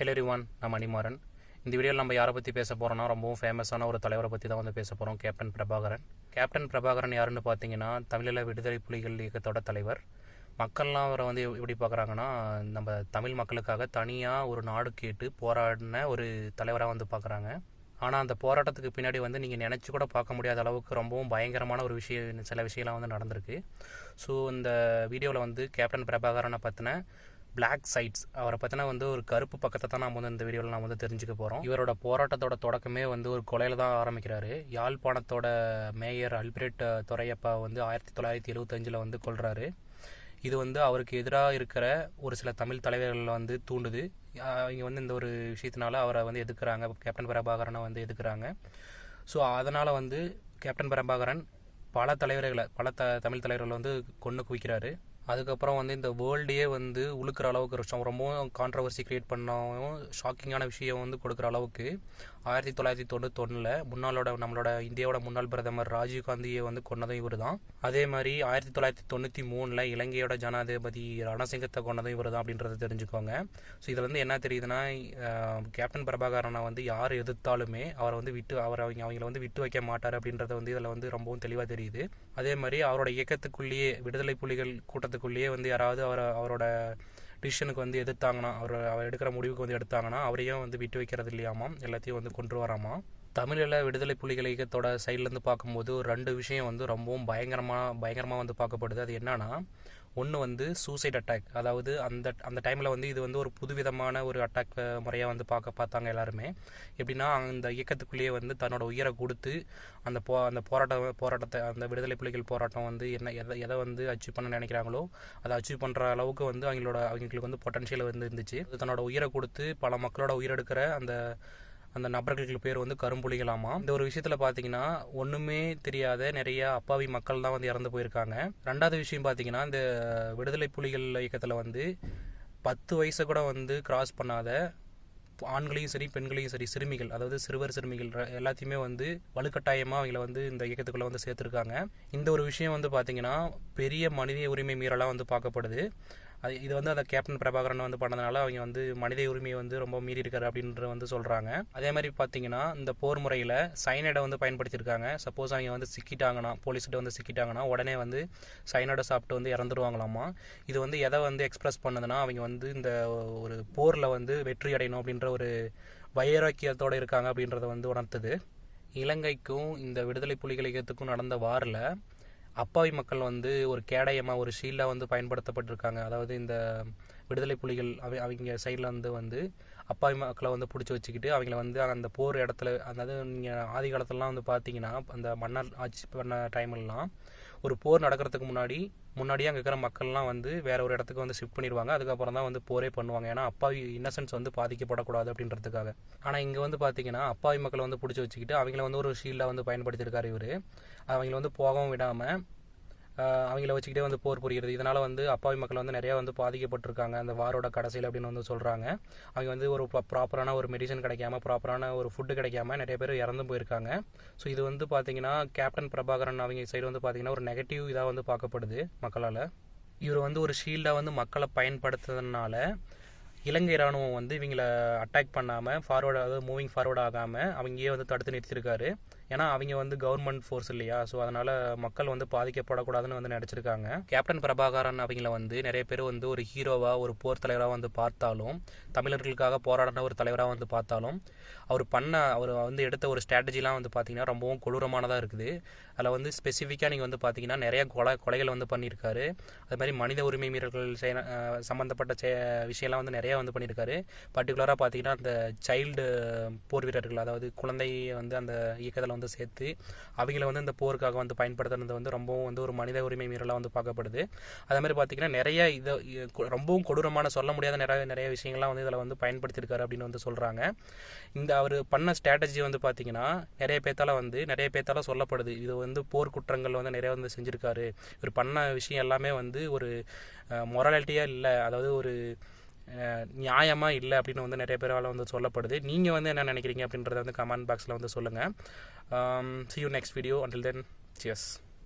Hello everyone, நான் மணிமாறன். இந்த வீடியோவில் நம்ம யாரை பற்றி பேச போகிறோம்னா, ரொம்பவும் ஃபேமஸான ஒரு தலைவரை பற்றி தான் வந்து பேச போகிறோம். கேப்டன் பிரபாகரன். கேப்டன் பிரபாகரன் யாருன்னு பார்த்தீங்கன்னா, தமிழீழ விடுதலை புலிகள் இயக்கத்தோட தலைவர். மக்கள்லாம் அவரை வந்து எப்படி பார்க்குறாங்கன்னா, நம்ம தமிழ் மக்களுக்காக தனியாக ஒரு நாடு கேட்டு போராடின ஒரு தலைவராக வந்து பார்க்குறாங்க. ஆனால் அந்த போராட்டத்துக்கு பின்னாடி வந்து நீங்கள் நினச்சி கூட பார்க்க முடியாத அளவுக்கு ரொம்பவும் பயங்கரமான ஒரு சில விஷயம்லாம் வந்து நடந்திருக்கு. ஸோ இந்த வீடியோவில் வந்து கேப்டன் பிரபாகரனை பற்றின பிளாக் சைட்ஸ், அவரை பற்றின வந்து ஒரு கருப்பு பக்கத்தை தான் நாம் வந்து இந்த வீடியோவில் நாம் வந்து தெரிஞ்சுக்க போகிறோம். இவரோட போராட்டத்தோட தொடக்கமே வந்து ஒரு கொலையில் தான் ஆரம்பிக்கிறாரு. யாழ்ப்பாணத்தோட மேயர் அல்பிரட் துரையப்பா வந்து 1975 வந்து கொல்றாரு. இது வந்து அவருக்கு எதிராக இருக்கிற ஒரு சில தமிழ் தலைவர்களை வந்து தூண்டுது. இங்கே வந்து இந்த ஒரு விஷயத்தினால அவரை வந்து எதிர்க்கிறாங்க, கேப்டன் பிரபாகரனை வந்து எதிர்க்கிறாங்க. ஸோ அதனால் வந்து கேப்டன் பிரபாகரன் பல தமிழ் தலைவர்களை வந்து கொன்று குவிக்கிறாரு. அதுக்கப்புறம் வந்து இந்த வேர்ல்டையே வந்து உழுக்கிற அளவுக்கு ரொம்பவும் கான்ட்ரவர்சி க்ரியேட் பண்ணவும் ஷாக்கிங்கான விஷயம் வந்து கொடுக்குற அளவுக்கு 1991 நம்மளோட இந்தியாவோட முன்னாள் பிரதமர் ராஜீவ்காந்தியை வந்து கொன்னதும் இவர் தான். அதே மாதிரி 1993 இலங்கையோட ஜனாதிபதி ரணசிங்கத்தை கொன்னதும் இவர் தான் அப்படின்றத தெரிஞ்சுக்கோங்க. ஸோ இதில் வந்து என்ன தெரியுதுன்னா, கேப்டன் பிரபாகரனை வந்து யார் எதிர்த்தாலுமே அவரை வந்து அவங்கள வந்து விட்டு வைக்க மாட்டார் அப்படின்றத வந்து இதில் வந்து ரொம்பவும் தெளிவாக தெரியுது. அதே மாதிரி அவரோட இயக்கத்துக்குள்ளேயே, விடுதலை புலிகள் கூட்டத்துக்குள்ளேயே வந்து யாராவது அவரோட டிசிஷனுக்கு வந்து எதிர்த்தாங்கன்னா, அவர் எடுக்கிற முடிவுக்கு வந்து எடுத்தாங்கன்னா அவரையும் வந்து விட்டு வைக்கிறது இல்லையாமாம், எல்லாத்தையும் வந்து கொண்டு வராமா. தமிழில் விடுதலை புலிகள் இயக்கத்தோட சைட்லேருந்து பார்க்கும்போது 2 விஷயம் வந்து ரொம்பவும் பயங்கரமாக வந்து பார்க்கப்படுது. அது என்னன்னா, ஒன்று வந்து சூசைட் அட்டாக். அதாவது அந்த டைமில் வந்து இது வந்து ஒரு புதுவிதமான ஒரு அட்டாக் முறையாக வந்து பார்த்தாங்க எல்லாருமே. எப்படின்னா, அந்த இயக்கத்துக்குள்ளேயே வந்து தன்னோட உயிரை கொடுத்து அந்த போராட்டத்தை அந்த விடுதலை புலிகள் போராட்டம் வந்து எதை வந்து அச்சீவ் பண்ண நினைக்கிறாங்களோ அதை அச்சீவ் பண்ணுற அளவுக்கு வந்து அவங்களுக்கு வந்து பொட்டன்ஷியல் வந்து இருந்துச்சு. தன்னோட உயிரை கொடுத்து பல மக்களோட உயிரெடுக்கிற அந்த நபர்களுக்கு பேர் வந்து கரும்புலிகளாமா. இந்த ஒரு விஷயத்தில் பார்த்தீங்கன்னா, ஒன்றுமே தெரியாத நிறைய அப்பாவி மக்கள் தான் வந்து இறந்து போயிருக்காங்க. 2வது விஷயம் பார்த்தீங்கன்னா, இந்த விடுதலை புலிகள் இயக்கத்தில் வந்து 10 வயசை கூட வந்து கிராஸ் பண்ணாத ஆண்களையும் சரி பெண்களையும் சரி, சிறுமிகள், அதாவது சிறுமிகள் எல்லாத்தையுமே வந்து வலுக்கட்டாயமாக அவங்கள வந்து இந்த இயக்கத்துக்குள்ளே வந்து சேர்த்துருக்காங்க. இந்த ஒரு விஷயம் வந்து பார்த்தீங்கன்னா பெரிய மனித உரிமை மீறலாக வந்து பார்க்கப்படுது. இது வந்து அந்த கேப்டன் பிரபாகரன் வந்து பண்ணதுனால அவங்க வந்து மனித உரிமையை வந்து ரொம்ப மீறி இருக்காரு அப்படின்ற வந்து சொல்கிறாங்க. அதே மாதிரி பார்த்தீங்கன்னா, இந்த போர் முறையில் சைனைடை வந்து பயன்படுத்தியிருக்காங்க. சப்போஸ் அவங்க வந்து சிக்கிட்டாங்கன்னா, போலீஸ்கிட்ட வந்து சிக்கிட்டாங்கன்னா உடனே வந்து சைனைடை சாப்பிட்டு வந்து இறந்துருவாங்களாமா. இது வந்து எதை வந்து எக்ஸ்பிரஸ் பண்ணுதுன்னா, அவங்க வந்து இந்த ஒரு போரில் வந்து வெற்றி அடையணும் அப்படின்ற ஒரு வைராக்கியத்தோடு இருக்காங்க அப்படின்றத வந்து உணர்த்துது. இலங்கைக்கும் இந்த விடுதலை புலிகள் இயக்கத்துக்கும் நடந்த வாரில் அப்பாவி மக்கள் வந்து ஒரு கேடயமாக, ஒரு ஷீல்டாக வந்து பயன்படுத்தப்பட்டிருக்காங்க. அதாவது இந்த விடுதலை புலிகள் அவங்க சைடில் வந்து அப்பாவி மக்களை வந்து பிடிச்சி வச்சுக்கிட்டு அவங்கள வந்து அந்த போர் இடத்துல, அதாவது நீங்கள் ஆதி காலத்துலலாம் வந்து பார்த்தீங்கன்னா, அந்த மன்னர் ஆட்சி பண்ண டைம்லாம் ஒரு போர் நடக்கிறதுக்கு முன்னாடியே அங்கே இருக்கிற மக்கள்லாம் வந்து வேற ஒரு இடத்துக்கு வந்து ஷிஃப்ட் பண்ணிடுவாங்க. அதுக்கப்புறம் தான் வந்து போரே பண்ணுவாங்க. ஏன்னா அப்பாவி இன்னசென்ஸ் வந்து பாதிக்கப்படக்கூடாது அப்படின்றதுக்காக. ஆனால் இங்கே வந்து பார்த்தீங்கன்னா, அப்பாவி மக்களை வந்து பிடிச்சி வச்சுக்கிட்டு அவங்கள வந்து ஒரு ஷீல்டாக வந்து பயன்படுத்தியிருக்காரு இவர். அவங்கள வந்து போகவும் விடாமல் அவங்கள வச்சுக்கிட்டே வந்து போர் புரிகிறது. இதனால் வந்து அப்பாவி மக்கள் வந்து நிறையா வந்து பாதிக்கப்பட்டிருக்காங்க அந்த வாரோட கடைசியில் அப்படின்னு வந்து சொல்கிறாங்க. அவங்க வந்து ஒரு ப்ராப்பரான ஒரு மெடிசன் கிடைக்காம, ப்ராப்பரான ஒரு ஃபுட்டு கிடைக்காம நிறைய பேர் இறந்து போயிருக்காங்க. ஸோ இது வந்து பார்த்திங்கன்னா, கேப்டன் பிரபாகரன் அவங்க சைடு வந்து பார்த்திங்கன்னா ஒரு நெகட்டிவ் இதாக வந்து பார்க்கப்படுது மக்களால். இவர் வந்து ஒரு ஷீல்டாக வந்து மக்களை பயன்படுத்துறதுனால இலங்கை இராணுவம் வந்து இவங்களை அட்டாக் பண்ணாமல் அதாவது மூவிங் ஃபார்வர்ட் ஆகாமல் அவங்கயே வந்து தடுத்து நிறுத்திருக்காரு. ஏன்னா அவங்க வந்து கவர்மெண்ட் ஃபோர்ஸ் இல்லையா. ஸோ அதனால் மக்கள் வந்து பாதிக்கப்படக்கூடாதுன்னு வந்து நினச்சிருக்காங்க. கேப்டன் பிரபாகரன் அவங்கள வந்து நிறைய பேர் வந்து ஒரு ஹீரோவாக, ஒரு போர் தலைவராக வந்து பார்த்தாலும், தமிழர்களுக்காக போராடின ஒரு தலைவராக வந்து பார்த்தாலும், அவர் வந்து எடுத்த ஒரு ஸ்ட்ராட்டஜிலாம் வந்து பார்த்திங்கன்னா ரொம்பவும் கொடூரமானதாக இருக்குது. அதில் வந்து ஸ்பெசிஃபிக்காக நீங்கள் வந்து பார்த்திங்கன்னா நிறைய கொலைகள் வந்து பண்ணியிருக்காரு. அது மாதிரி மனித உரிமை மீறல்கள் சம்மந்தப்பட்ட விஷயம்லாம் வந்து நிறையா வந்து பண்ணியிருக்காரு. பர்டிகுலராக பார்த்திங்கன்னா அந்த சைல்டு போர் வீரர்கள், அதாவது குழந்தையை வந்து அந்த இயக்கத்தில் வந்து சேர்த்து அவங்கள வந்து இந்த போருக்காக வந்து பயன்படுத்துறது வந்து ரொம்பவும் வந்து ஒரு மனித உரிமை மீறலாக வந்து பார்க்கப்படுது. அதே மாதிரி பார்த்திங்கன்னா நிறைய ரொம்பவும் கொடூரமான, சொல்ல முடியாத நிறைய விஷயங்கள்லாம் வந்து இதில் வந்து பயன்படுத்தியிருக்காரு அப்படின்னு வந்து சொல்கிறாங்க. இந்த அவர் பண்ண ஸ்ட்ராட்டஜி வந்து பார்த்திங்கன்னா நிறைய பேர்த்தால சொல்லப்படுது. இது வந்து போர் குற்றங்கள் வந்து நிறைய வந்து செஞ்சுருக்காரு. இவர் பண்ண விஷயம் எல்லாமே வந்து ஒரு மொராலிட்டியாக இல்லை, அதாவது ஒரு நியாயமாக இல்லை அப்படின்னு வந்து நிறைய பேரால் வந்து சொல்லப்படுது. நீங்கள் வந்து என்ன நினைக்கிறீங்க அப்படின்றத வந்து கமெண்ட் பாக்ஸில் வந்து சொல்லுங்கள். See you next video. Until then, cheers.